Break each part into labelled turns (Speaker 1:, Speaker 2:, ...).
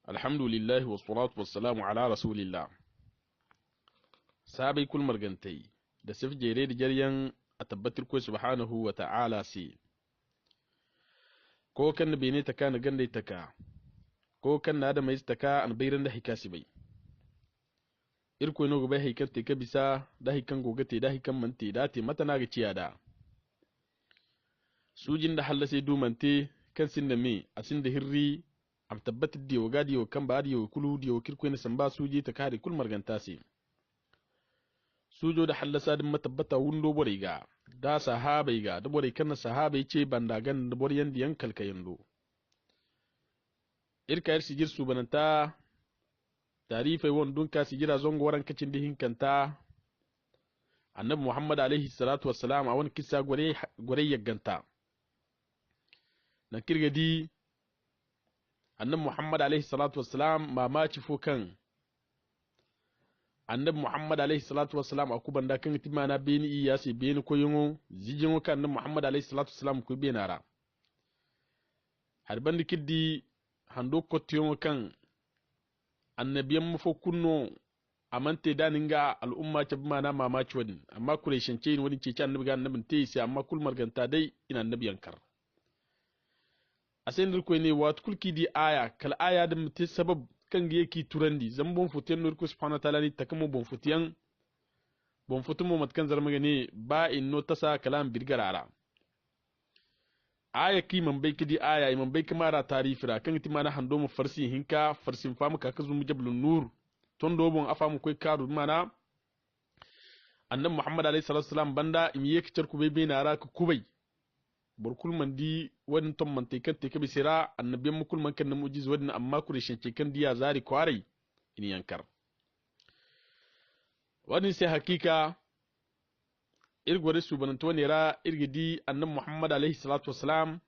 Speaker 1: Alhamdulillah wa salatu wa salamu ala rasulillah. Sabai kul margantai da sif jere da jaryan a tabbatar ko subhanahu wa ta'ala si. Ko kan na bene taka na ganda taka. Ko kan na da mai taka an bayran da hikasi bai. Irko no gobe haikan te ka bisa da hikan gogate da hikan mante da te mata na ga ciyada. Sujin da halase dumante kan sin da me asin da hirri am tabbatar da yoga da yau kan ba da yau kulu da yau kirko ne san ba suji ta kare kul marganta se. Sujo da hallasa din matabbata wundo bore ga da sahabai ga da bore kan sahabai ce bandagan da bore yanda yankal kayando. Irka yar sigir su bananta tarifai wondun ka sigira zongo waran kacin da hinkanta annabi Muhammad alaihi salatu wassalam a wani kissa gore yagganta na kirgadi annabi Muhammad alaihi salatu wassalam mamaci fo kan annabi Muhammad alaihi salatu wassalam akuban da kan timana beni iya se beni ko yungo zijingo kan annabi Muhammad alaihi salatu wassalam ko benara har bandi kiddi hando ko tiyo kan annabiyan mafo kunno amante daninga al'umma ta bimana mamaci wadin amma kureshin ce wani ce annabi ga annabin te sai amma kul marganta dai ina annabiyan kar asen ko ne wat kulki di aya kal aya da mutai sabab kan ga yake turandi zambon futiyan nur ko subhanahu ta'ala ni takamo bon futiyan bon futumo matkan zarmaga ne ba inno tasa kalam birgarara aya ki man bai kidi aya man bai kamara tarifira kan timana hando mu farsi hinka farsin famu ka kazu mujablun nur ton do bon afamu koy karu mana annabi Muhammad alaihi salatu wasalam banda im yek charku be nara ku kubai burkul man di wadin ton man te kan te kabi sira annabi mukul man kan mujiz wadin amma ku reshin ce kan diya zari kwarai in yankar wadin sai hakika irgore su bananto ne ra irgidi annabi Muhammad alaihi salatu wasalam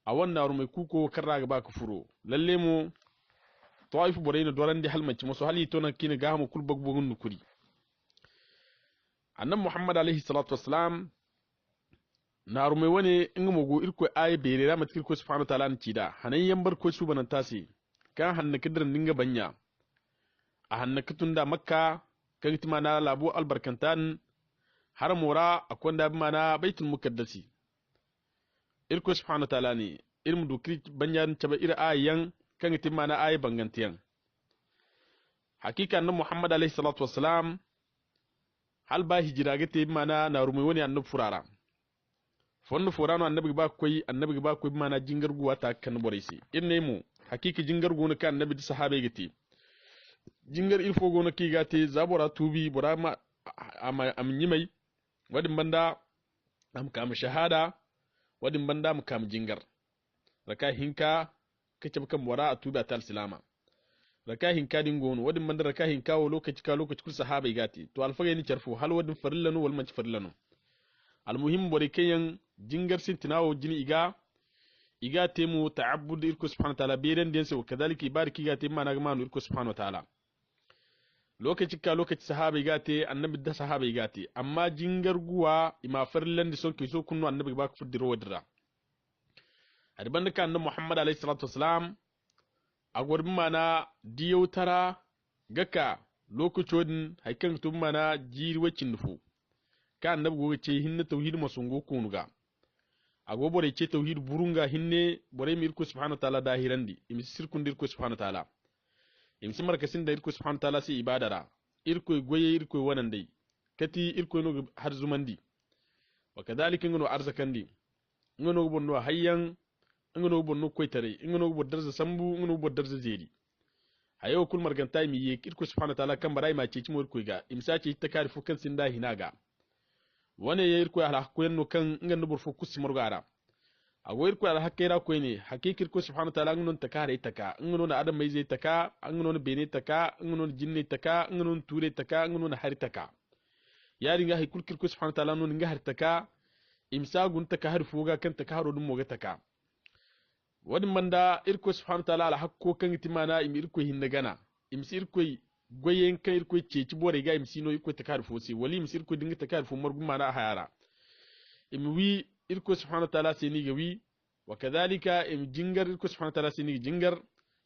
Speaker 1: a wannan rumai kuko karra gaba ka furo lalle mu tawaifu boraina doran di halmanci maso hali to nan kina ga mu kul bagbogun nukuri annabi Muhammad alaihi salatu wasalam na rumai wani in mugo irko ayi bere ra matkir ko subhanahu wa ta'ala ci da hanan yambar ko su bananta se kan hanna kidran dinga banya a hanna kitunda makka kan timana labu albarkantan har mura akwai da mana baitul mukaddasi irko subhanahu wa ta'ala ne irmu dukri banyan taba ira ayan kan tin mana ayi bangantiyan hakika annabi Muhammad alaihi salatu wassalam hal ba hijira gate mana na rumai wani annabi furara fonno furano annabi ba koy mana jingar guwa ta kan borisi inne mu hakika jingar gona kan annabi da sahabe gate jingar ilfo gona ki gate zabora tubi burama am nyimai wadin banda am kam shahada wadin banda am kam jingar raka hinka kace kan wara a tuba tal silama raka hinka din gono wadin banda raka hinka wo lokaci kul sahaba gati to alfaga ni charfu hal wadin farillanu wal manci farillanu almuhim bore kayan jingar sintinawo jini iga temu ta'abbud irko subhanahu wa ta'ala beren dense wa kadhalika ibariki ga temu mana gamanu irko subhanahu wa ta'ala lokaci sahaba gate annabi da sahaba gate amma jingar guwa ima farlan da son ke so kunno annabi ba ku fudiro wadira hadban ka annabi Muhammad alaihi salatu wasalam a gurbin mana diyautara gaka lokacin haikan tun mana jirwacin nufu ka annabi goge ce hinna tauhid masungo kunuga a gobore ce tauhid burunga hinne bore mi irko subhanahu wa ta'ala dahirandi imi sirkundir ko subhanahu wa ta'ala imsi markasin da irko subhanahu ta'ala sai ibadara irko goye irko wannan dai kati irko no har zumandi wa kadhalika ngono arzakandi ngono bonno hayyan ngono bonno koitare ngono boddar za sambu ngono boddar za zeri hayo kul marganta mi ye irko subhanahu ta'ala kan barai ma ce cimo irko ga imsa ce ta karifu kan sinda hinaga wane ye irko ala koyenno kan ngando burfo kusi morgara agoyir ko ala hakira ko ne hakikir ko subhanahu ta'ala ngun takare taka ngun adam mai zai taka ngun bene taka ngun jinne taka ngun ture taka ngun hari taka yari nga hikul kir ko subhanahu ta'ala nun nga har taka imsa gun taka har fuga kan taka haro dum moga taka wadin manda irko subhanahu ta'ala ala hakko kan timana im irko hinna gana imsi irko goyen kan irko ceci bore ga imsi no irko taka har fosi wali imsi irko dinga taka har fu morgum mana hayara imwi irko subhanahu wa ta'ala seni gawi wa kadhalika im jingar irko subhanahu wa ta'ala seni jingar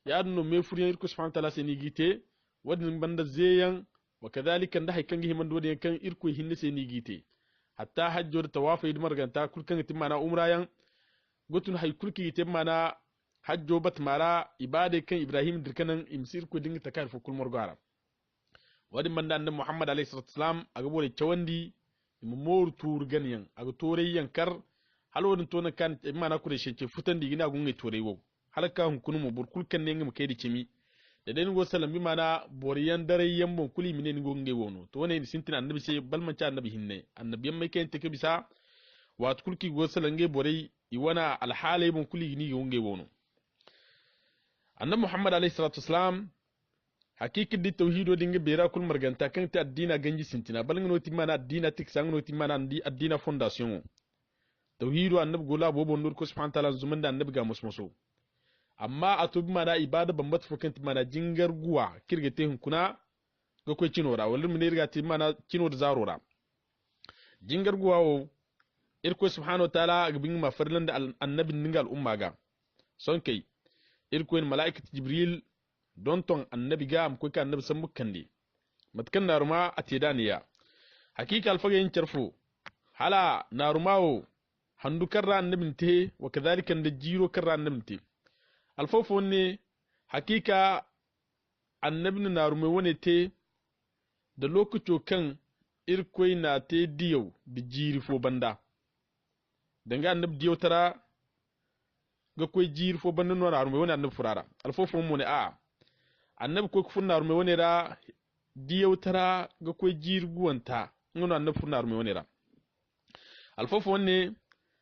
Speaker 1: ya no me furiyan irko subhanahu wa ta'ala sai ni gite wadin banda zeyan wa kadhalika nda hay kangi himan dodi kan irko hinne sai ni gite hatta hajjo da tawafa yi marganta kulkan timana umrayan gotun hay kulki gite mana hajjo bat mara ibade kan ibrahim dirkanan imsir ko dinga takar fu kulmor gara wadin banda annabi muhammad alayhi salatu wasalam aga bore chawandi mor tur ganyan aga tore yankar halodin to na kan mana ku da shece futan digina gungai tore wo halaka hun kunu mu burkul kan ne ngam kai di kimi da den go salam bi mana boriyan dare yambon kuli mine ni gongai wono to ne sintin annabi sai balman cha annabi hinne annabi mai kai take bisa wat kulki go salange borai iwana alhalai bon kuli ni gongai wono annabi muhammad alayhi salatu wasalam hakiki di tauhido dinga bera kul marganta kan ta addina ganji sintina balin no timana addina tik sang no timana ndi addina fondation tauhido annabi gola bobo nur ko subhanahu ta'ala zuman da annabi ga musmuso amma atubi mana ibada bambat fukan timana jingar guwa kirgete hun kuna ga ko cinora walin mun riga timana cino da zarora jingar guwa o irko subhanahu ta'ala ga bin mafarlan da annabi ninga al'umma ga son kai irko malaikatu jibril don ton annabi ga am ko ka annabi san mukkande matkan naruma atedaniya hakika alfagayin charfu hala narumawo handu karra annabin te wa kadhalika da jiro karra annabin te alfofo ne hakika annabin narume wone te da lokaco kan irkoi na te diyau da jiri fo banda danga annab diyau tara ga koi jiri fo banda no narume wone annab furara alfofo mu ne a annab ko kufun narume wone ra diyau tara ga koi jiri guwanta ngono annab fur narume wone ra alfofo ne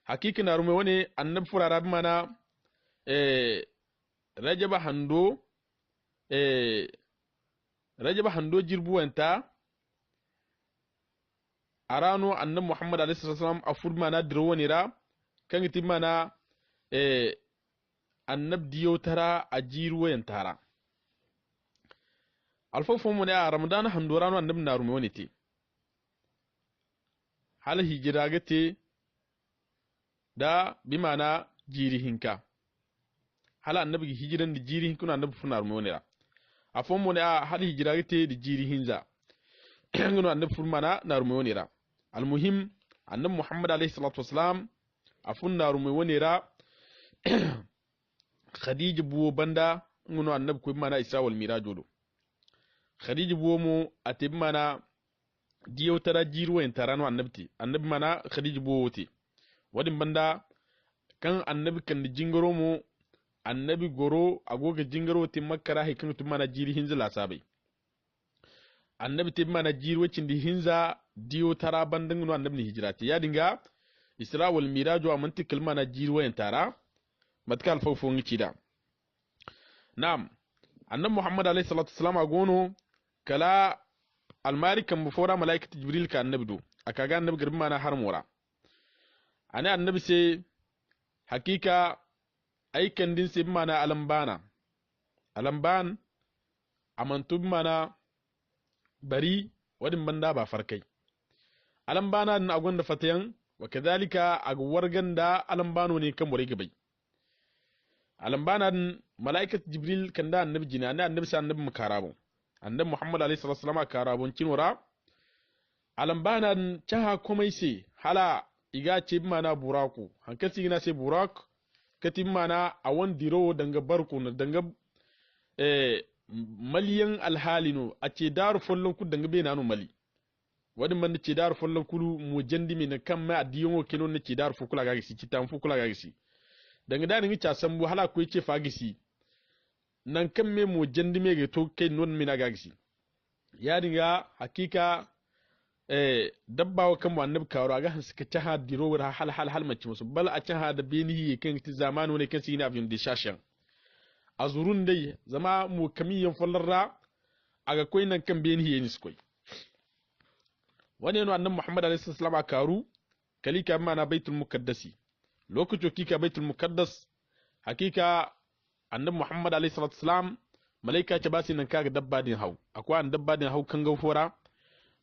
Speaker 1: hakika narume wone annab furara bi mana rajaba hando jirbuwanta arano annab muhammad alaihi wasallam afur mana dirwanira kan ti mana annab diyo tara a jirwayan tara alfofo mu ne a ramadan hando rano annab narume wone te hal hijira gate da bi mana jirihinka hala annabi hijiran da jirihin kuna annabi funar mu ne a fon mu ne a hal hijira gate da jirihin za ngano annabi fun mana nar mu ne almuhim annabi muhammad alayhi salatu wasalam a fun nar mu ne khadija buwo banda ngano annabi ko mana isra wal mirajo do khadija buwo mu atib mana diyo tara jirwo en tarano annabi mana khadija buwo te wadin banda kan annabi kan jingaro mu annabi goro agoga jingaro te makkara hay kan tumana jiri hinza la sabai annabi te mana jiri wacin di hinza diyo tara bandan no annabi ni hijrati ya dinga isra wal miraju amanti kalma na jiri wayan tara matkal fawfo ngi da na'am annabi muhammad alayhi salatu wassalam agono kala almari kan bufora malaikatu jibril ka annabi do akaga annabi garbin mana har mora ana annabi sai hakika aikan din sai mana alamban amantu mana bari wadin banda ba farkai alambana din agon da fatayan wa kadhalika agwar ganda alambano ne kan bore gabai alambana din malaikat jibril kan da annabi jina annabi sai annabi makarabo annabi muhammad alaihi salatu wasallam karabon kinora alambana din chaha komai sai hala iga ce mana buraku hankasi ina sai burak katin mana a wan diro danga barku na danga maliyan alhalino a ce daru follon ku danga bai nanu mali wadin man ce daru follon kulu mu jandi mi na kan ma adiyon o kenon ce daru fukula ga gisi kitan fukula ga gisi danga da ngi cha sambu hala ko ce fa gisi nan kan me mu jandi me ga to kai non mi na ga gisi ya dinga hakika dabbawa kan mu annabi kawra ga suka taha diro wa hal mace musu bal a taha da benihi kan ti zamanu ne kan sina abin da shashan azurun dai zama mu kamiyan fallarra aga koi nan kan benihi ne su koi wani no annabi muhammad alaihi wasallam karu kalika mana baitul muqaddasi lokacin kika baitul muqaddas hakika annabi muhammad alaihi wasallam malaika ce ba su nan kaga dabba din hau akwai an dabba din hau kan gafora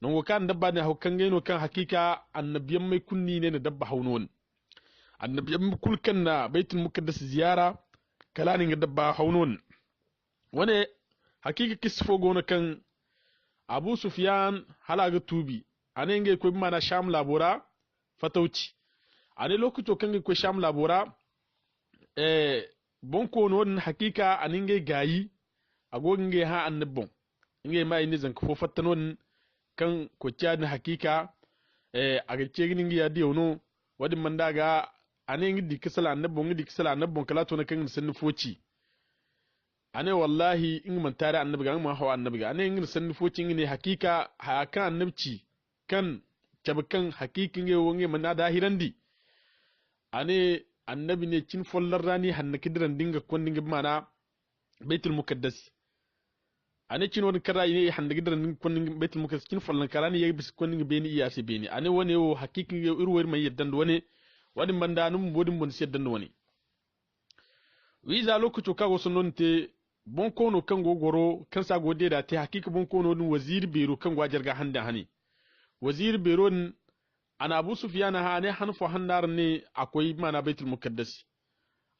Speaker 1: non wo kan dabba ne haukan gaino kan hakika annabiyan mai kunni ne na dabba haunon annabiyan kulkan na baitul muqaddas ziyara kalanin ga dabba haunon wane hakika kisfo gona kan Abu Sufyan halaga tubi ane nge ko mana Sham labora fatauci ane lokuto kan ko Sham labora bonko non hakika aninge gayi ago nge ha annabon nge mai ni zan ko fattanon kan ko tiya hakika aga cegini ngi ya diyono wadi mandaga ane ngi dikisala annabon kala to na kan sun foci ane wallahi in man tare annabi ga ma hawa annabi ga ane in san foci ne hakika hakan annabci kan tabkan hakikin nge wonge man da hirandi ane annabi ne cin follar rani hanna kidiran dinga kondinga mana baitul muqaddas ane cin wani kara ne hanna kidiran dinga kondinga baitul muqaddas cin follan karani yayi bis kondinga beni iya se beni ane wone wo hakikin nge irwar mai yaddan wani wadi mandanum bodin bon seddan wani wiza lokuto kago sunonte bon kono kan gogoro kan sa gode da ta hakika bon kono din wazir biro kan gwajar ga handa hani wazir biro ana Abu Sufyan ha ne hanfo handar ne akwai mana baitul muqaddas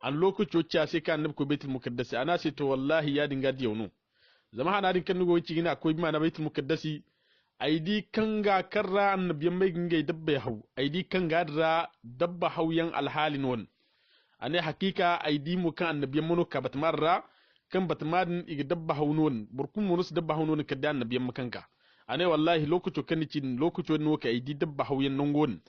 Speaker 1: an lokaci wacce sai ka annabi ko baitul muqaddas ana sai to wallahi ya dinga diyauno zama hana din kan go cikin akwai mana baitul muqaddas aidi kan ga karra annabiyan mai gingai dabba hau aidi kan ga dabba hauyan alhalin won ane hakika aidi mu kan annabiyan mono ka batmarra kan batmadin iga dabba haunon burkun munus dabba haunon ka da annabiyan makanka ane wallahi lokuto kan cin lokuto no ka aidi dabba hauyan nongon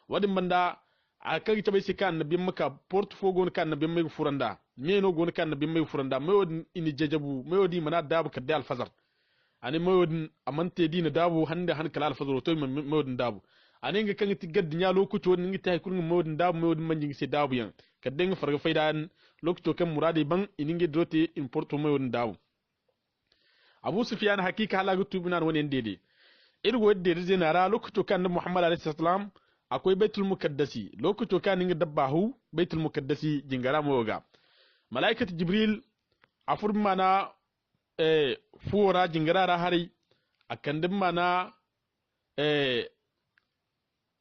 Speaker 1: wadin banda a kan ta bai sai kan annabiyan maka portfolio kan annabiyan mai furanda me no gon kan annabiyan mai furanda mai wadin ini jajabu mai wadin mana dabu ka da alfazar ane mai wadin amante dina dabu hande han kala alfazar to mai wadin dabu ane nga kan ti gaddi nya lokuto woni ngi tay kulngi mai wadin dabu mai wadin manjin sai dabu yan ka denga farga faydan lokuto kan muradi ban ininge dote in porto mai wadin dabu Abu Sufyan hakika halaga tubinan wani dede irgo wadde zai nara lokuto kan na Muhammad alaihi salam akwai baitul muqaddasi lokuto kan ninga dabbahu baitul muqaddasi jingara moga malaikatu jibril afur mana fuora jingara ra hari akan mana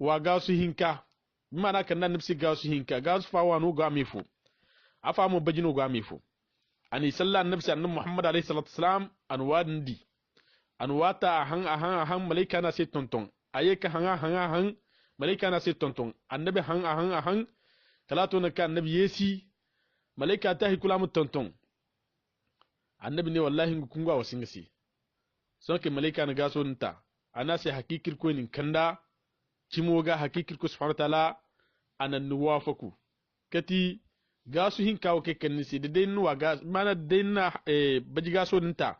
Speaker 1: wa gasu hinka mana kan nan nipsi gasu hinka gasu fawanu ga mifu afa mu bajino ga mifu ani sallallahu nafsi annabi Muhammad alaihi salatu wasalam anwadindi anwata ahan malaika na sai tonton ayeka han malaika na sai tonton annabi han talato na kan annabi yesi malaika ta hikula mu tonton annabi ne wallahi kun ga wasin gasi so ke malaika na gaso nta ana sai hakikir ko nin kanda kimo ga hakikir ko subhanahu ta'ala anan nuwafaku kati gasu hin kawo ke kan nisi da dai nuwa ga mana dai na baji gaso nta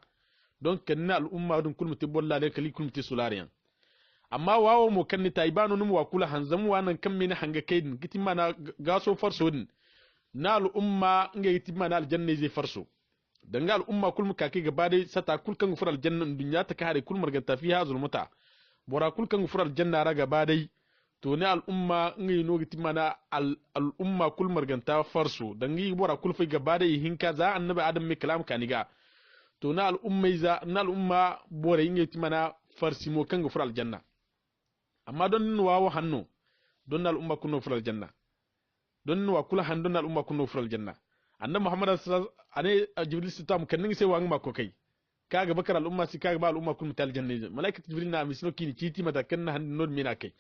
Speaker 1: don kan na al'umma dun kulmu tibolla le kali kulmu tisulariyan amma wawo mo kan ni taibano num wa kula hanzam wa nan kan mena hanga kaidin giti mana gaso farso din na al'umma nga giti mana aljanna zai farso danga al'umma kulmu kake gaba dai sata kulkan gufur aljanna dunya ta kare kulmar ganta fiha zulmuta bora kulkan gufur aljanna ra gaba dai to ne al'umma ngi no giti mana al'umma kulmar ganta farso dangi bora kulfai gaba dai hinka za annabi adam mai kalam kaniga to na al'umma bora yin giti mana farsimo kan gufur aljanna amma don wawo hanno don al'umma kunno fural janna don wa kula han don al'umma kunno fural janna annabi Muhammad sallallahu alaihi jibril sitam kan ningi sai wanga mako kai kaga bakar al'umma si kaga ba al'umma kun mutal janna malaikat jibril na misno kini titi mata kan na han non mina kai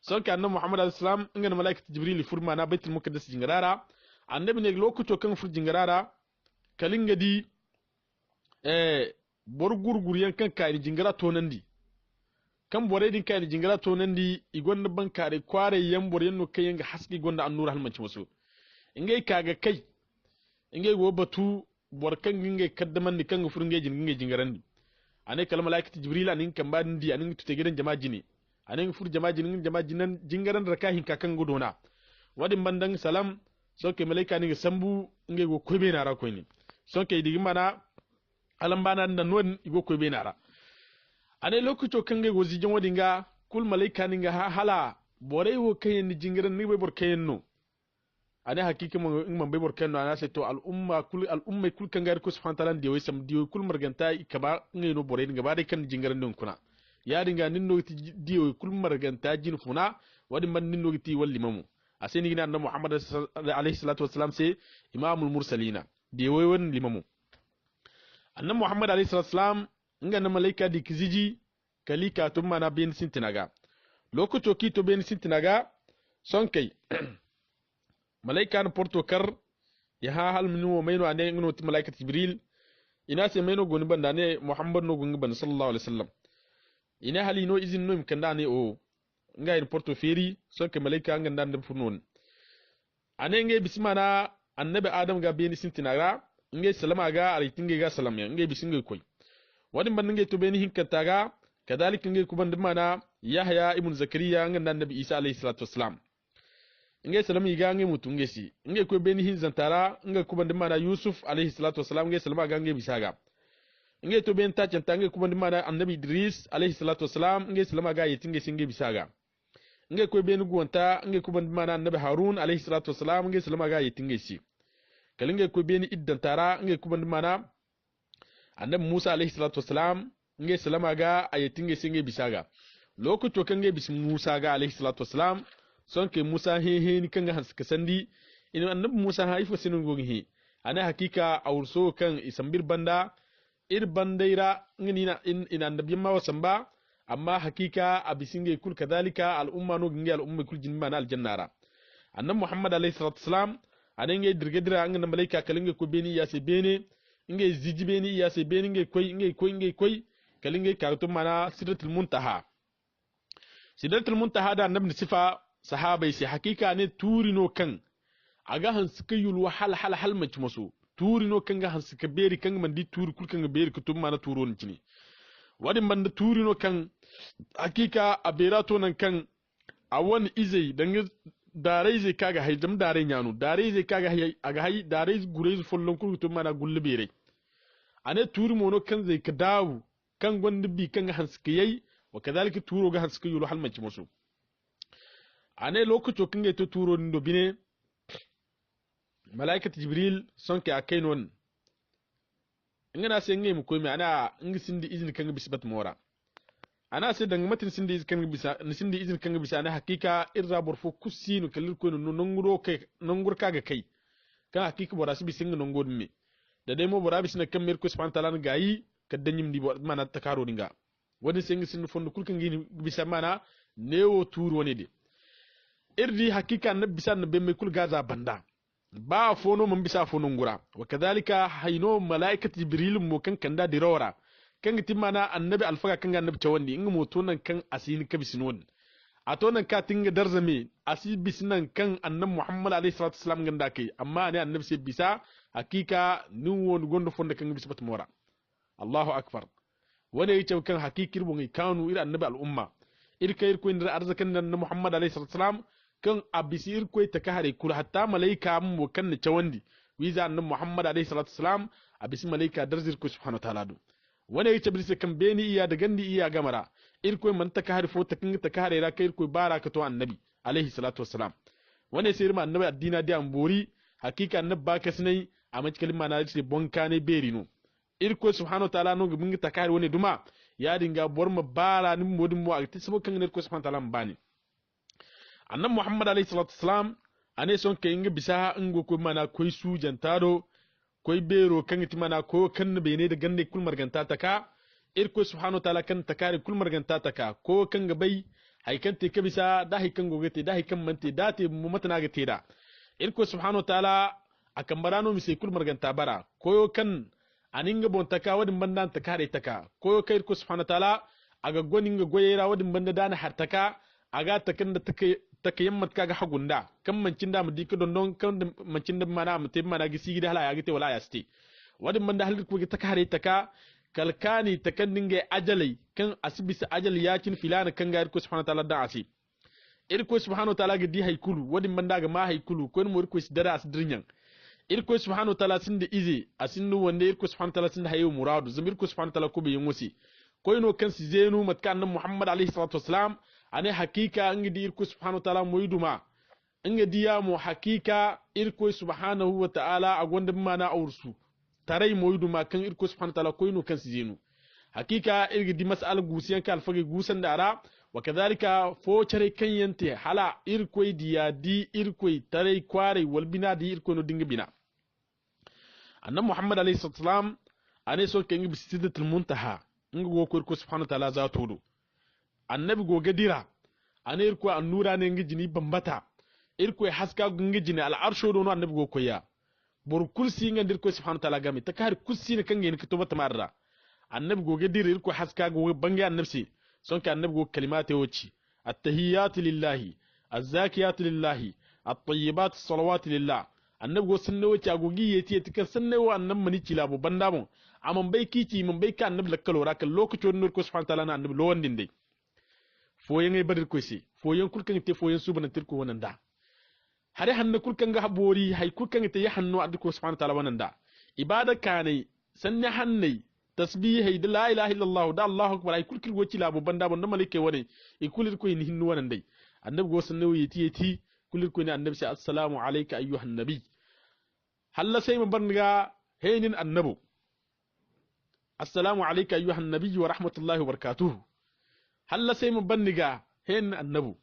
Speaker 1: son ka annabi Muhammad sallallahu alaihi wasallam inga malaikat jibril furma na baitul muqaddas jingarara annabi ne lokuto kan fur jingarara kalinga di bor gurguriyan kan kai jingara tonandi kan bore din kai jingara tonandi igonda bankare kware yambor yanno kai yanga haski gonda annura halmanci wasu ingay kaga kai ingay go batu bor kan ingay kaddaman ni kan fur ingay jingarandi ane kala malaikati jibril anin kan bandi anin tute gidan jama'a jini anin fur jama'a jinan jingaran rakahin ka kan gudona wadin bandan salam soke malaika ni sambu ingay go kobe na ra ko ni soke digi mana alambana nan non igo kobe na ra ane lokuto kange gozi jon wadinga kul malaika ninga hala bore wo kayen ni jingiran ni be bor kayen no ane hakiki mo man be bor kayen no ana se to al umma kul kangar ko subhanahu ta'ala de wesam diyo kul marganta ikaba ngai no bore ninga bare kan jingiran don kuna ya dinga ninno ti diyo kul marganta jin funa wadi man ninno ti walli mamu aseni gina annabi Muhammad alaihi salatu wassalam se imamul mursalina de won limamu annan muhammad alayhi salatu wasalam nga na malaika di kiziji kalika to mana ben sintinaga lokuto ki to ben sintinaga son kai malaika na porto kar ya ha hal minu wa maino ane ngno ti malaika jibril ina se maino goni banda ne muhammad no gonga ban sallallahu alaihi wasallam ina hali no izin no imkanda ne o nga in porto feri son kai malaika nga ndan funon ane nge bismana annabi adam ga ben sintinaga nge salama ga aritinge ga salam ya nge bisinge koy wadin ban nge to beni hinkata ga kadalik nge kuban dimana yahya ibn zakariya nga annabi isa alayhi salatu wassalam nge salami ga nge mutu nge si nge ko beni hin zantara nge kuban dimana yusuf alayhi salatu wassalam nge salama ga nge bisaga nge to ben ta canta nge kuban dimana annabi idris alayhi salatu wassalam nge salama ga yitinge singe bisaga nge ko beni guwanta nge kuban dimana annabi harun alayhi salatu wassalam nge salama ga yitinge si kalinge ko beni iddan tara nge kuban mana annabi Musa alayhi salatu wassalam nge salama ga ayatinge singe bisaga lokuto kange bis Musa ga alayhi salatu wassalam sonke Musa he ni kanga hanska sandi ina annabi Musa haifa sinin gogi ana hakika awurso kan isambir banda bandaira ngini na ina annabi ma wasamba amma hakika abisinge kul kadhalika al umma no nge al umma kul jinma na al jannara annabi Muhammad alayhi salatu wassalam anenge dirgedira angana malaika kalinge ko beni ya se bene nge ziji beni ya se beni nge koy kalinge karto mana sidratul muntaha da annabi sifa sahabai sai hakika ne turino kan aga hansuka yul wahal hal mace maso turino kan ga hansuka beri kan mandi turi kulkan ga beri kutum mana turo ni cini wadin banda turino kan hakika aberato nan kan a wani izai dan darai zai kaga hay jam darai nyanu darai zai kaga hay aga hay darai gurei follon kurto mana gulle bere ane turi mono kan zai ka dawu kan gondi bi kan hanska yayi wa kadalika turo ga hanska yulu halmanci musu ane lokaco kan ga to turo ndo bine malaikat jibril sonke akai non ngana sai ngai mu koyi ana ngi sindi izini kan bisbat mora ana sai danga matin sindi izin kan bisa na hakika irra borfo kusinu kalir ko no nonguro kai nongur kaga kai kan hakika bora su bisin nongo me da dai mo bora bisina kan mir ko subhanahu ta'ala gayi kadanyim di mana takaro dinga wani sai ngi sin fondo kulkan ngi bisa mana newo turo ne de irdi hakika na bisa na be mai kul gaza banda ba fono mun bisa fono ngura wa kadhalika hayno malaikat jibril mo kan kanda dirawara kan timana annabi alfaga kan annabi tawandi inga moto nan kan asini ka bisinon ato nan ka tinga darzame asi bisinan kan annabi muhammad alayhi salatu wasalam ganda kai amma ne annabi sai bisa hakika nin won gondo fonda kan bisbat mora allahu akbar wani yace kan hakikir bon kanu ira annabi al umma irka ko inda arzakan nan muhammad alayhi salatu wasalam kan abisir ko ta kahare kul hatta malaika mu kan ne tawandi wiza annabi muhammad alayhi salatu wasalam abisi malaika darzir ko subhanahu wa ta'ala wani ya tabbata kan beni iya da gandi iya gamara irkoi man ta kahari fo ta kin ta kahare ra kai irkoi baraka to annabi alaihi salatu wassalam wani sai ma annabi addina da ambori hakika annabi baka sinai a macikalin mana ce bonka ne berino irkoi subhanahu ta'ala no mun ta kahari wani duma ya dinga bor ma bara nin modin mu a tisbo kan irkoi subhanahu ta'ala bani annabi muhammad alaihi salatu wassalam ane son kai inga bisa ingo ko mana koi su jantado koy bero kan itimana ko kan bene da gande kul marganta taka irko subhanahu ta'ala kan takari kul marganta taka ko kan gabai haikan te kabisa da haikan gogete da haikan mante da te mu matana ga teda irko subhanahu ta'ala akan barano mi sai kul marganta bara koyo kan aninga bon taka wadin bandan takare taka koyo kai irko subhanahu ta'ala aga goninga goyera wadin banda dana har taka aga takan da take yammat kaga hagunda kan mancin da mu dika don kan mancin da mana mu tayi mana gisi gida hala ya gite wala ya sti wadin man da halir ko ta kare ta ka kalkani ta kan dinga ajalai kan asibisi ajal yakin filana kan ga irko subhanahu ta'ala da asi irko subhanahu ta'ala ga di haikulu wadin man da ga ma haikulu ko mu irko dara asdrinyan irko subhanahu ta'ala sin da izi asinnu wanda irko subhanahu ta'ala sin da hayu muradu zamir ko subhanahu ta'ala ko be yungusi ko ino kan si zenu matkan muhammad alaihi salatu wassalam ane hakika ngidi irko subhanahu wa ta'ala moyduma ngidi ya mo hakika irko subhanahu wa ta'ala agonda mana awursu tarai moyduma kan irko subhanahu wa ta'ala koyno kan sijenu hakika irgidi mas'al gusiyan ka alfage gusan dara wa kadhalika fo chare kan yante hala irko diya di irko tarai kware walbina di irko no dinga bina annabi muhammad alayhi salam ane so kengi bisidatul muntaha nga go ko subhanahu wa ta'ala za todo annabi go gadira ane irko annura ne ngi jini bambata irko haska ngi jini al arsho do no annabi go koya bor kursi nga dir ko subhanahu wa ta'ala gami takar kursi ne kangi ne kitoba tamarra annabi go gadira irko haska go bangi annabsi son ka annabi go kalimate woci at-tahiyyatu lillahi az-zakiyatu lillahi at-tayyibatu as-salawatu lillah annabi go sunna woci agogi yeti tika sunna wa annab mani cila bo bandamo amman bai kici mun bai ka annabi lakkalo raka lokacin nur ko subhanahu wa ta'ala na annabi lo wandin dai foyen ay badir ko si foyen kulkan te foyen subana tirko wannan da hare hannu kulkan ga habori hay kulkan te ya hannu addu ko subhanahu wa ta'ala wannan da ibada kanai sanne hannai tasbihi da la ilaha illallah da allahu akbar ay kulkil woci labo banda bon da malike wani ikulir ko ni hinnu wannan dai annabi go sanne yeti kulir ko ni annabi sai assalamu alayka ayyuhan nabi halla sai mun barniga haynin annabu assalamu alayka ayyuhan nabi wa rahmatullahi wa barakatuh halla sai mun banniga hen annabu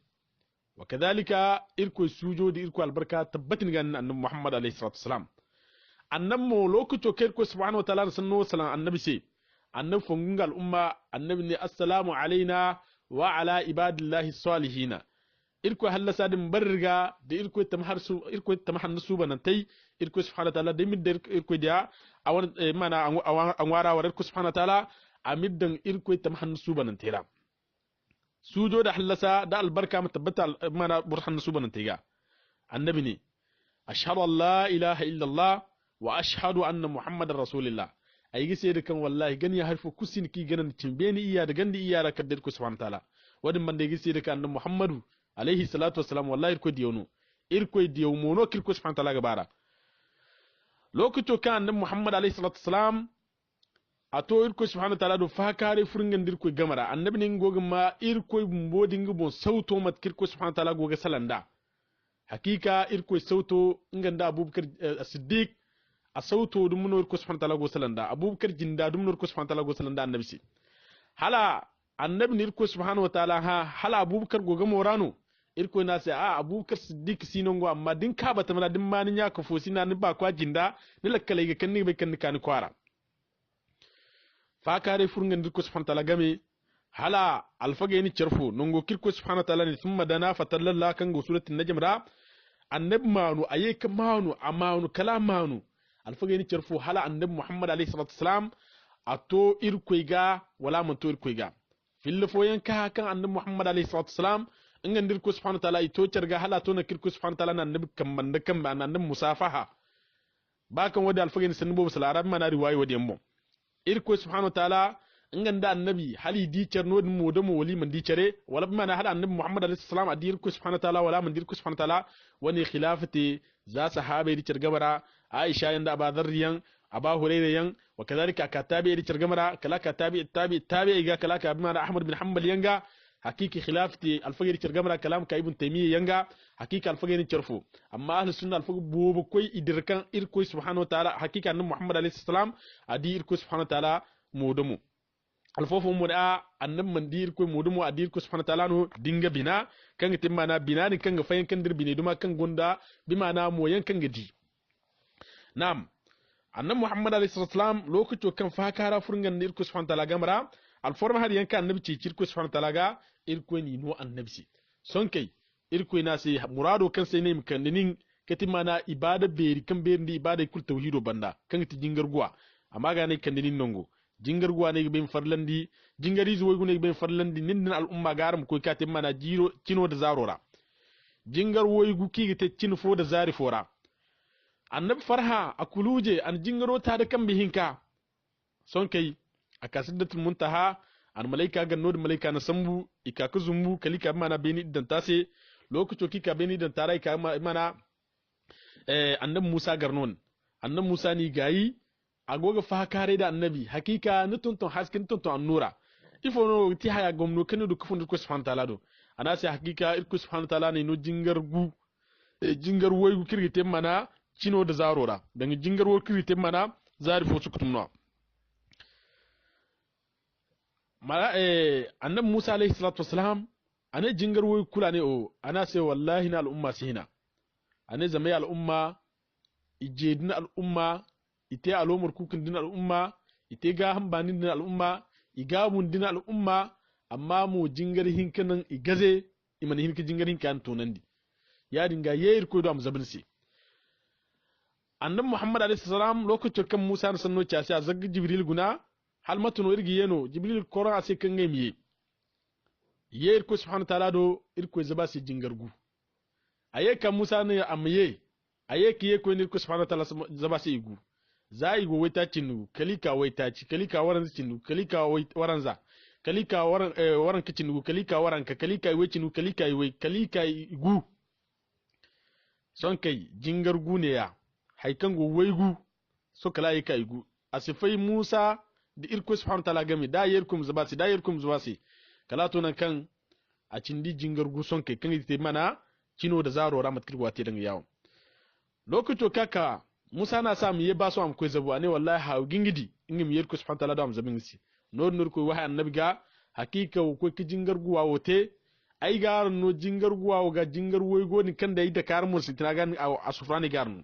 Speaker 1: wa kadhalika irko sujudi irko albarka tabbatin ga annabi muhammad alayhi salatu wasalam annabmo lokuto kerko subhanahu wa ta'ala sanno salam annabi sai annabi fungal umma annabi ne assalamu alaina wa ala ibadillahi salihina irko halla sadin barriga da irko tamhannasu banantai irko subhanahu wa ta'ala da midda irko dia awan mana an wara war irko subhanahu wa ta'ala amiddan irko tamhannasu banantira sujo da hallasa da albarka mutabbata mana burhan subanan tiga annabi ne ashhadu an la ilaha illallah wa ashhadu anna muhammadar rasulullah ay gise da kan wallahi gani ya harfu kusin ki ganan timbeni iya da gandi iya da kaddir ku subhanahu ta'ala wadin bande gise da kan muhammadu alaihi salatu wassalam wallahi ko diyono irko diyo mono kirko subhanahu ta'ala gabara lokacin kan annabi muhammad alaihi salatu wassalam ato irko subhanahu ta'ala do fakare furingen dirko gamara annabi ne gogma irko mbodingi bon sauto mat kirko subhanahu ta'ala goga salanda hakika irko sauto nganda abubakar siddiq a sauto dum no irko subhanahu ta'ala go salanda abubakar jinda dum no irko subhanahu ta'ala go salanda annabi si hala annabi ne irko subhanahu ta'ala hala abubakar goga morano irko na sai abubakar siddiq sinongo amma din ka bata mala din manin ya kafo sina ni ba kwa jinda ni lakkale ga kanni be kanni kan kwara fakare furgan dirko subhanahu ta'ala game hala alfage ni cerfo nongo kirko subhanahu ta'ala ni thumma dana fatallalla kan go surati najm ra annab manu ayeka manu amanu kalamanu alfage ni cerfo hala annab muhammad alayhi salatu wasalam ato irkoiga wala man to irkoiga fil foyen ka kan annab muhammad alayhi salatu wasalam ingan dirko subhanahu ta'ala ito cerga hala to na kirko subhanahu ta'ala na annab kamman da kan annab musafaha bakan wadi alfage ni sanbo salarab mana riwayi wadi yammo irko subhanahu wa ta'ala inganda annabi hali di cerno mo do mo wali man di cere wala bima hada annabi muhammad alayhi salam adi irko subhanahu wa ta'ala wala man di irko subhanahu wa ta'ala wani khilafati za sahabe di cergabara aisha yanda abadariyan aba hurayra yan wa kadhalika katabi di cergamara kala katabi tabi ga kala ka bima ahmad bin hanbal yanga hakiki khilafati alfagir cergamara kalam ka ibn taymiyyah yanga hakika alfagir cerfo amma ahli sunna alfag bobo koy idirkan irko subhanahu wa ta'ala hakika annabi muhammad alayhi salam adi irko subhanahu wa ta'ala modomo alfofo mo da annabi man dir ko modomo adi irko subhanahu wa ta'ala no dinga bina kanga timmana bina ni kanga fayen kan dirbine duma kan gonda bimana moyen kanga di nam annabi muhammad alayhi salam lokaci kan fakara furgan irko subhanahu wa ta'ala gamara alforma har yanka annabi ci irko subhanahu wa ta'ala ga irko ni no annabi son kai irko na sai murado kan sai ne mkannin kati mana ibada beri kan beri ibada kul tauhido banda kan ti jingar guwa amma ga ne kannin nongo jingar guwa ne ben farlandi jingari zuwa gune ben farlandi nin al umma garam ko kati mana jiro cino da zarora jingar woy gu ki te cin fo da zari fora annabi farha akuluje an jingaro ta da kan bihinka son kai akasidatul muntaha an malaika ganno da malaika na sambu ikaka zumbu kalika mana beni dan tase lokaci kika beni dan tarai ka mana annabi Musa garnon annabi Musa ni gayi agoga fa kare da annabi hakika ni tonton haskin tonton annura ifo no ti haya gomno kanu du kufun ko subhanahu ta'ala do ana sai hakika irku subhanahu ta'ala ne no jingar gu jingar woy gu kirgite mana cino da zarora dan jingar woy kirgite mana zari fo sukutumno mala annabi Musa alayhi salatu wassalam ana jingar woy kula ne o ana sai wallahi na al'umma sihina ana zamai al'umma ijedin al'umma ite alomar kukun din al'umma ite ga hambani din al'umma iga mun din al'umma amma mu jingar hinkanan igaze iman hinka jingar hinkan tonandi ya dinga yeyir ko do am zabinsi annabi muhammad alayhi salam lokacin kan musa na sanno ci a zagga jibril guna hal matuno irgi yeno jibril koran ase kan ngai miye yeyir ko subhanahu ta'ala do irko zabasi jingargu aye kan musa ne amye aye kiye ko ne ko subhanahu ta'ala zabasi igu za igu waita cinu kalika waita ci kalika waran cinu kalika waran za kalika waran kicinu kalika waran ka kalika iwe cinu kalika iwe kalika igu son kai jingargu ne ya haikan go waigu so kala yi kai gu asifai musa da irko subhanahu ta'ala gami da yerkum zabasi kala to nan kan a cindi jingar gu son kai kan ite mana cino da zaro ramat kirwa te dan yawo lokato kaka musa na sa mu ye ba so am ko zabu ane wallahi ha gingidi ingim yerko subhanahu ta'ala da am zabin si nur ko wahay annabi ga hakika ko ki jingar gu wawote ai gar no jingar gu wawo ga jingar woygo ni kan da ida kar mu sitina ga a sufrani garnu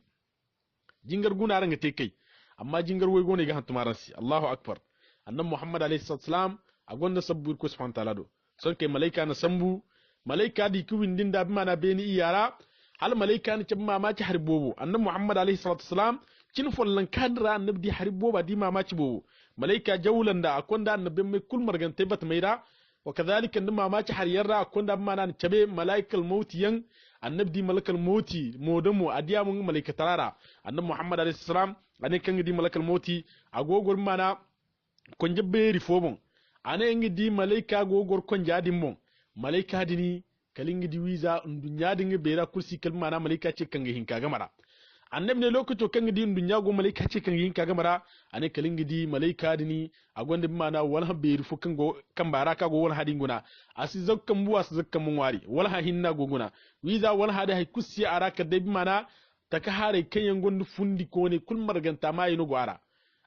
Speaker 1: jingar guna ranga te kai amma jingar wai gone ga hantumaran si Allahu akbar annan Muhammad alayhi salam a gonda sabbu ko subhanahu ta'ala do son kai malaika na sambu malaika di kuwin din da bi mana beni iyara hal malaika ni cin mamaci harbobo annan Muhammad alayhi salam cin follan kadra annabi di harboba di mamaci bobo malaika jawlan da akonda annabi mai kul margante bat maida wa kadhalika annabi mamaci har yarra akonda bi mana cabe malaikal mautiyan annabi di malakal mauti modamu adiya mun malaika tarara annabi muhammad alayhi salam ane kan di malakal mauti agogor mana kon jabbe rifobon ane ngi di malaika gogor kon jadin mon malaika dini kalingi di wiza dunya dinga bera kursi kalma na malaika ce kan hinka gamara annabi ne lokato kan di dunya go malaika ce kan hinka gamara ane kalingi di malaika dini agonde mana wal habbe rifo kan go kan baraka go wal hadin guna asi zakkan buwa su zakkan mun wari wal ha hinna go guna wiza wal hada hay kusi araka de mana taka hare kayen gondu fundi ko ne kul marganta mai no gwara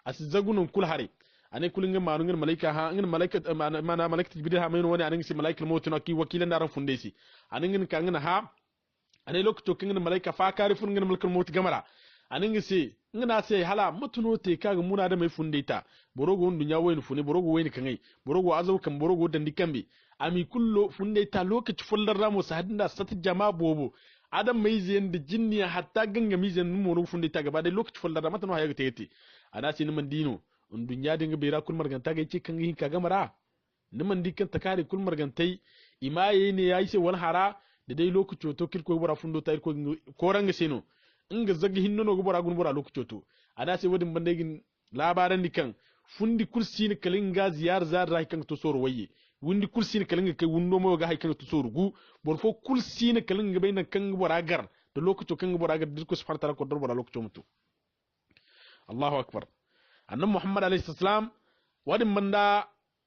Speaker 1: asi zagunun kul hare ane kulinga manu ngin malaika ha ngin malaika mana malaika jibril ha mai no wani anin si malaikal maut no ki wakilan daran funde si anin ngin kan ngin ha ane lokto kin ngin malaika fa kari fun ngin malaikal maut gamara anin ngi si ngina se hala mutuno te kaga muna da mai funde ta borogo dunya wayni funi borogo wayni kangai borogo azaw kan borogo dandi kambe ami kullo funde ta lokaci fullar ramo sa hadinda sata jama bobo adam mai ziyan da jinni hatta ganga mi ziyan mu funde ta gaba da lokaci fullar ramo tano hayaga tete ana si niman dino dunya dinga bera kul marganta ga ce kan hin kaga mara niman dikan ta kare kul margantai imaye ne yayi se wal hara da dai lokaci to kirko bora fundo ta ko ranga seno inga zagi hinno no bora gun bora lokaci to ana se wadin bandegin labaran dikan fundi kursi ne kalinga ziyar zar ra kan to soro waye wundi kursi ne kalinga kai wundo mo ga haikan to soro gu bor fo kursi ne kalinga bayna kan bora gar da lokaci kan bora gar dirko subhanahu ta'ala ko dor bora lokaci mutu Allahu akbar annabi muhammad alayhi salam wadin manda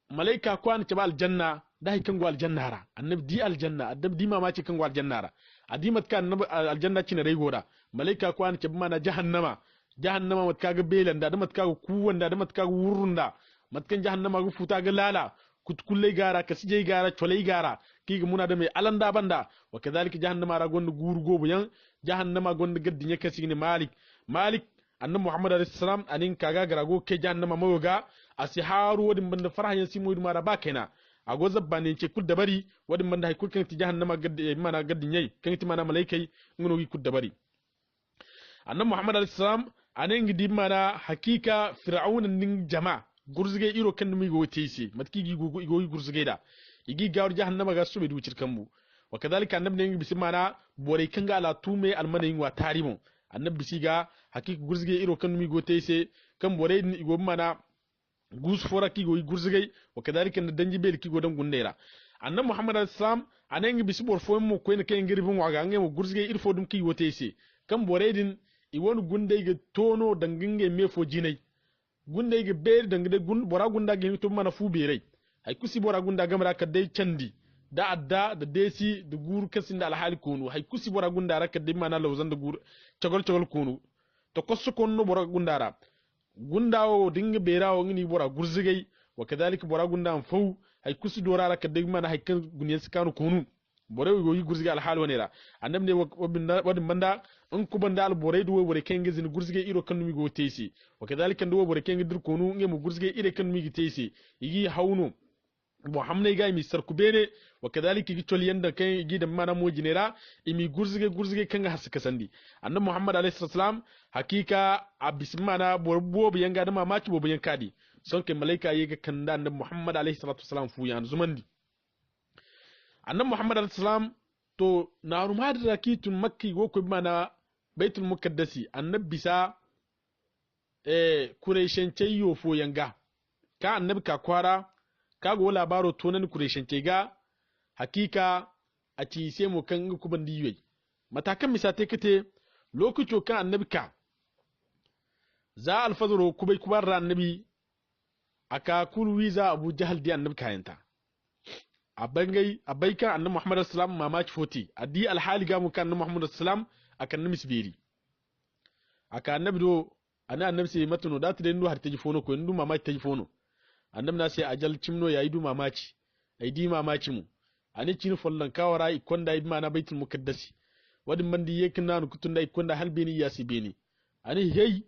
Speaker 1: malaika ko an taba aljanna da haikan go aljanna ra annabi di aljanna annabi di mamaci kan go aljanna ra adimat kan annabi aljanna cin rai goda malaika ko an taba mana jahannama mat kaga belanda da mat kaga kuwanda da mat kaga wurunda mat kan jahannama gu futa ga lala kutkulle gara kasije gara cholai gara kiga muna da mai alanda banda wa kadhalika jahannama ra gonda guru gobu yan jahannama gonda gaddinya kasini malik annabi muhammad alayhi salam anin kaga garago ke jahannama mawoga asiharu wadin banda farahan simo mara ba kaina ago zabbane ce kul dabari wadin banda hay kul kan ti jahannama gaddi mana gaddin yayi kan ti mana malaikai ngono wi kul dabari annabi muhammad alayhi salam anin gidi mana hakika fir'aun nin jama gurzige iro kan mi go teyse matki gi go gurzige da igi gawar jahannama ga su be du cirkanmu wa kadhalika annabi ne bisi mana bore kanga ala tume almanayin wa tarimo annabi siga hakika gurzige iro kan mi go teyse kan bore ni go mana gus fora ki go gurzige wa kadhalika na danji bel ki go dan gundera annabi muhammad sallam anen bisi bor fo mo ko en kay ngiri bu waga ngem gurzige ir fo dum ki go teyse kan bore din i wonu gunde ga tono danginge me fo jinai gunde ga ber dangde gun bora gunda ga to mana fu berai hay kusi bora gunda gamra ka dai candi da adda da desi da gur kasin da alhali kunu hay kusi bora gunda ra ka dai mana lawzan da gur cagol kunu to kosso konno bora gundara gundawo dinga berawo ngini bora gurzigai wa kadhalika bora gunda am fau hay kusi dora ra ka dai mana hay kan gunyen skanu kunu bore go yi gurziga alhali wanera annam ne wadin banda in kuban da alborai duwe bore kenge zin gurzge iro kan mi go tesi wa kadhalika duwe bore kenge dir konu nge mu gurzge ire kan mi tesi igi hauno bo hamne ga mi sar kubene wa kadhalika gi tol yanda kai gi da mana mo jinera imi gurzge kanga hasaka sandi annabi muhammad alayhi salam hakika abismana borbo bo yanga da mamaki bo yankadi son ke malaika yega kanda annabi muhammad alayhi salatu wasalam fu yan zumandi annabi muhammad alayhi salam to na rumad rakitun makki go ko mana baitul muqaddasi annabi bisa kureshen tayo fo yanga ka annabi ka kwara ka go labaro tonan kureshen ga hakika a ci sai mu kan ku bandi yoyi matakan misate kate lokaci kan annabi ka za alfadro kubai kubar annabi aka kulwi za abu jahal di annabi kayanta abai kan annabi muhammad sallallahu mamaki foti adi alhali ga mu kan annabi muhammad sallallahu akan nabi sibiri aka annabi do annabi sai matano da ta da ndu har ta ji fono ko ndu mamaki ta ji fono annabi na sai ajal cimno yayi du mamaki ai di mamaki mu ani cin follan kawara ikonda ibma na baitul muqaddasi wadin bandi yekin nan kutunda ikonda halbini yasi bini ani hey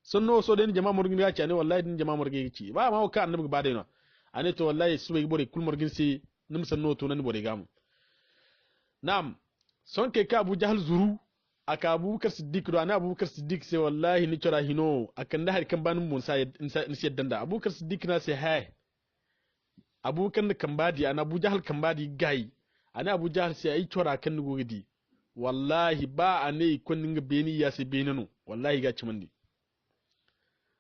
Speaker 1: sonno so den jama morgin ya ci ani wallahi din jama morgin ci ba ma ka annabi ba dai no ani to wallahi subai bore kul morgin si nim sanno to nan bore gamu nam son ke ka Abu Jahal zuru aka Abubakar Siddiq do ana Abubakar Siddiq sai wallahi ni tora hino akan da har kan banin mun sai in sai danda Abubakar Siddiq na sai hay Abubakar da kambadi ana Abu Jahal kambadi gai ana Abu Jahal sai ai tora kan ni gogidi wallahi ba ane kunnin ga beni ya sai benino wallahi ga cimandi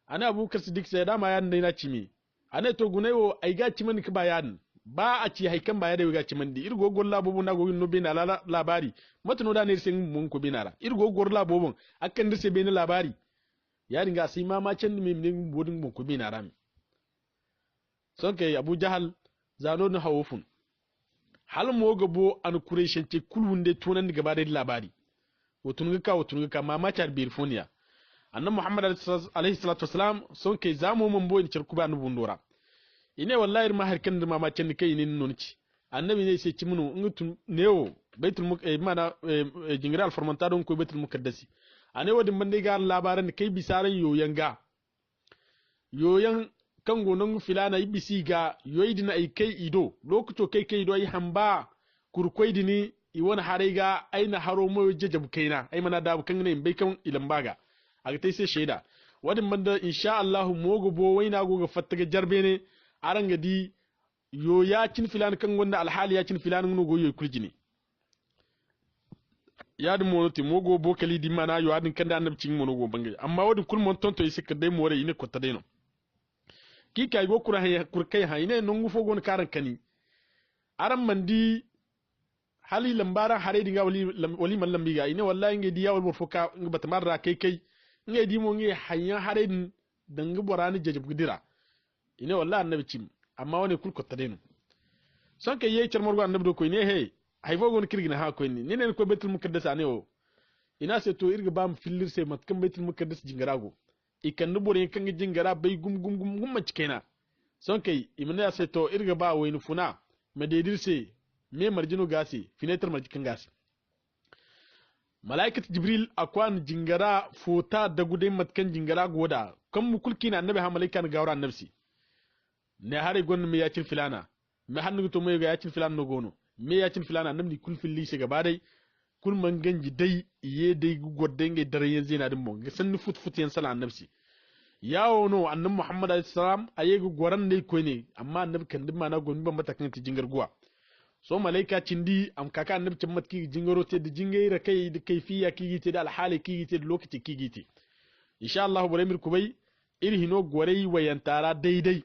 Speaker 1: ana Abubakar Siddiq sai dama yan dai na cimi ana to gunayo ai ga cimandi ka bayan ba a ci haikan baya da ga cimandi irgo gol labobun na gogin no bena labari matano da ne sai mun ko benara irgo gol labobun akan da sai beni labari ya dinga sai mama can me min bodin mun ko benara mi son kai Abu Jahal zano na hawufun hal mo gabo an kureshin te kulwunde tunan da gaba da labari wotun ga mama tar birfoniya annabi muhammad alaihi salatu wasalam son kai zamu mun bo in cirkuba nu bundora ine wallahi ma har kan da mama can kai ne nonci annabi ne sai cimunu ngutun neo baitul mana jingira al formantado ko baitul muqaddasi ane wadin bande ga labaran kai bisaran yoyan kan gonon filana ibisi ga yoidina ai kai ido lokuto kai ido ai hamba kurkoidini i wani harai ga aina haro mo jajab kaina ai mana da kan ne bai kan ilan baga aga tai sai shaida wadin banda insha Allah mogo bo waina go ga fattaga jarbe ne aranga di yo ya cin filan kan gonda alhali ya cin filan no go yo kurjini yadin monoti mogo bo kali di mana yo adin kan da annabcin mono go bangai amma wadin kulmon tonto isi ka dai more ine ko tadeno ki kay go kurkai ha ine nongu fogon karan kani aran mandi hali lambara hare dinga wali man lambiga ine wallahi nge diya wal foka nge batmarra kai nge di mo nge hanya hare din danga borani jajab gidira ine wallahi annabi cim amma wani kul ko tadeno son kay yey charmor go annabi do ko ine hey hay fogon kirgina ha ko ni ne ko betul muqaddas ane o ina se to irga bam fillir se mat kan betul muqaddas jingarago ikan du bore kan jingara bai gum macikena son kai imna ya to irga ba wayni funa madedirse me marjino gasi finetar marjikan gasi malaikat jibril akwan jingara fota da gudai matkan jingara goda kan mukulki na annabi ha malaikan gawra annabsi ne hare gon me yacin filana me hannu to me ga yacin filana no gono me yacin filana annabi kul filli shi gaba dai kul man ganji dai iye dai godde nge dare yen zina dum mon san fut yen sala annabsi yawo no annabi muhammad alayhi salam ayegu goran dai ko ne amma annabi kan dimma na gon ban mata kan ti jingar guwa so malaika cindi am kaka annabi cimmat ki jingaro te de jingaira kai de kayfiya ki gite da alhali ki gite da lokaci ki gite insha Allah bare mir kubai irhino gorei wayantara daidai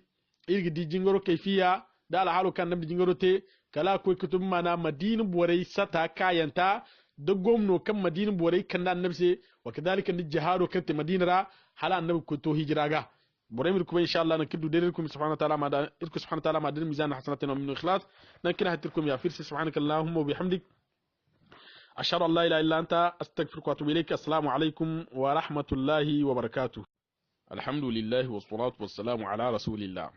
Speaker 1: irgi di jingaro kayfiya da alhalu kan annabi jingaro te kala ko kutum mana madinu borei sata kayanta da gomno kan madina borei kan da annabi se wa kadalika ni jihadu kan te madinara hala annabi ko to hijraga borei mir kuma insha Allah nakidu dalikum subhanahu wa ta'ala ma da irku subhanahu wa ta'ala ma da mizan hasanatina wa min ikhlas nakina hatirkum ya firsi subhanaka allahumma wa bihamdik ashhadu an la ilaha illa anta astaghfiruka wa atubu ilayk assalamu alaykum wa rahmatullahi wa barakatuh alhamdulillah wa salatu wassalamu ala rasulillah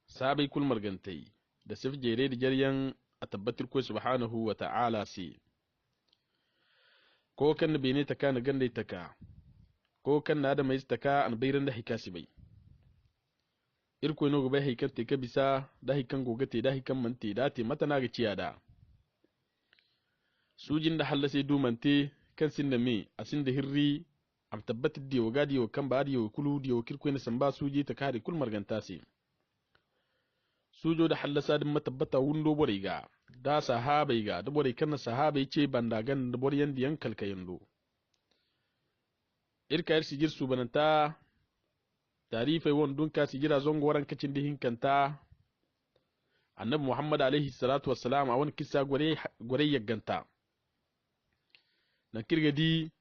Speaker 1: sabai kul margantai da sif jere da jaryan a tabbatar ko subhanahu wa ta'ala si ko kan bene taka na ganda taka ko kan na da mai taka an bayran da hikasi bai irko no gobe hikan te ka bisa da hikan gogate da hikan mante da te mata na ga ciya da sujin da hallase dumante kan sin da me asin da hirri am tabbata diyo gadiyo kan ba diyo kulu diyo kirko ne samba suji ta kare kul marganta se sujo da hallasa din matabbata wundo bore ga da sahabai ga da bore kan sahabai ce bandagan da bore yandi yan kalkayando irka yar sigir su bananta tarifai wondun ka sigira zongo waran kacin dihin kanta annabi Muhammad alaihi salatu wassalam a wani kissa gore yagganta na kirgadi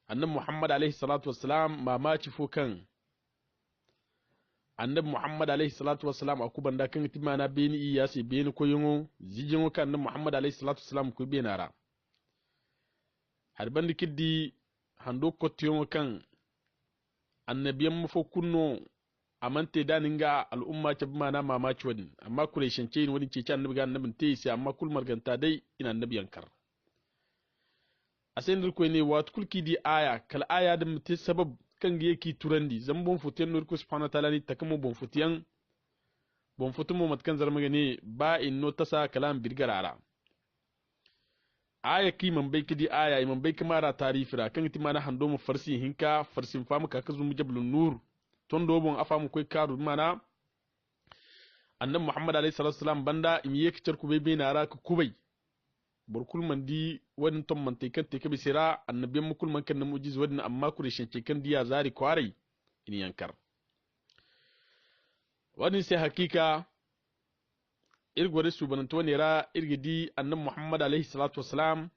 Speaker 1: annabi Muhammad alaihi salatu wassalam mamaci fo kan annabi Muhammad alaihi salatu wassalam akuban da kan timana beni iya se beni koyongo zijingo kan annabi Muhammad alaihi salatu wassalam ko benara har bandi kiddi hando kotiyon kan annabiyan mafo kunno amante daninga al'umma ta bima mamaci wani amma kure shance ni wani cece annabi ga annabin te sai amma kul marganta dai ina annabiyan kar asen dir ko ne wat kulki di aya kal aya da mutai sabab kan ga yake turandi zambon futiyan nur ko subhanahu wa ta'ala ni takamo bon futiyan bon futumo matkan zarmaga ne ba inno tasa kalam birgarara aya ki man bai kidi aya man bai kamara tarifira kan timana hando mu farsi hinka farsin famu ka kazu mu jablun nur ton do bon afamu koy karu mana annabi Muhammad alaihi salatu wasalam banda imi yake tarku bai bai nara ka kubai burkul man di wani ton man tekan teke bisira annabiyan mu kulman kan mujiz wadin amma kurishin tekan diya zari kwarai in yankar wani sai hakika irgwari subananto ne ra irgidi annabi Muhammad alaihi salatu wasalam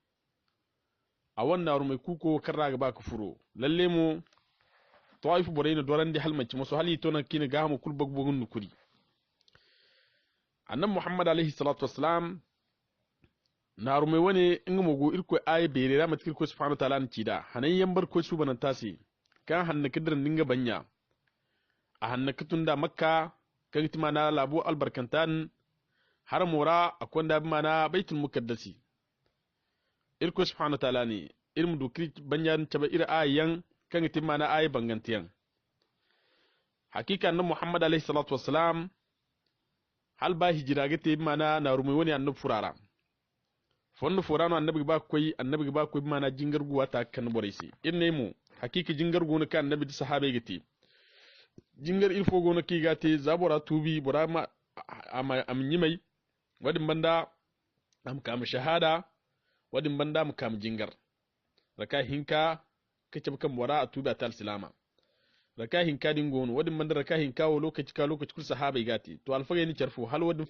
Speaker 1: a wannan rumai kuko karra ga baka furo lalle mu tawaifu boraina doran di halmanci musu hali to nan kina ga mu kulbagbugun nukuri annabi Muhammad alaihi salatu wasalam na rumai wani in mugo irko ayi bere ra matkir ko subhanahu ta'ala ni cida hanan yambar ko subananta si kan hanna kidran dinga banya a hanna kitunda makka kan timana labu albarkantan har mura akwai da mana baitul mukaddasi irko subhanahu ta'ala ne irmu dukri banyan taba ira ayan kan timma na ayi bangantiyan hakika annabi Muhammad alaihi salatu wassalam hal ba hijira ga te mana na rumai wani annabi furara fonno furano annabi ba koy mana jingar guwa ta kan boraisi irne mu hakika jingar gona kan annabi da sahabe gati jingar ilfo gona ki gati zabora tubi burama am nyimai wadin banda am kam shahada wadin banda am kam jingar raka hinka kace kan wara a tuba tal silama raka hinka din gono wadin banda raka hinka wo lokaci kul sahaba gati to alfaga ni charfu hal wadin